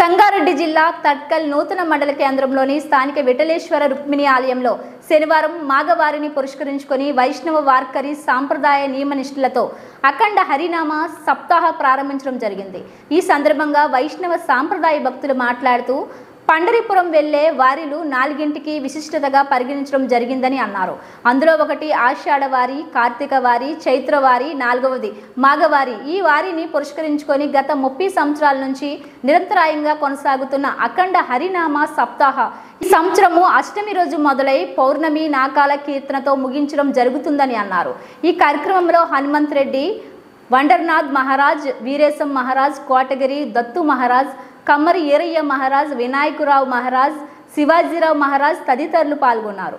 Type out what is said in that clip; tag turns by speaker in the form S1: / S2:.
S1: సంగారెడ్డి జిల్లా తట్కల్ నూతన మండల కేంద్రంలోని స్థానిక విఠలేశ్వర రుక్మిణి ఆలయంలో శనివారం మాఘవారిని పురస్కరించుకొని వైష్ణవ వార్కరి సాంప్రదాయ నియమనిష్ఠులతో అఖండ హరినామ సప్తాహ ప్రారంభించడం జరిగింది। ఈ సందర్భంగా వైష్ణవ సాంప్రదాయ భక్తులు మాట్లాడుతూ పండరిపురం వెళ్లే వారిలు 4ంటికి విశిష్టతగా పరిగణించడం జరిగిందని అన్నారు। అందులో ఒకటి ఆషాఢవారి, కార్తీక వారి, చైత్రవారి, 4వది మాఘవారి। ఈ వారిని పురస్కరించుకొని గత 30 సంవత్సరాల నుంచి నిరంతరాయంగా కొనసాగుతున్న అఖండ హరినామ సప్తాహ ఈ సంవత్సరము అష్టమి రోజు మొదలై పౌర్ణమి నాకాల కీర్తనతో ముగించడం జరుగుతుందని అన్నారు। ఈ కార్యక్రమంలో హనుమంత్ రెడ్డి, వండర్నాథ్ మహారాజ్, వీరేశం మహారాజ్, కోటగిరి దత్తు మహారాజ్, కమ్మరి ఈరయ్య మహారాజ్, వినాయకురావు మహారాజ్, శివాజీరావు మహారాజ్ తదితరులు పాల్గొన్నారు।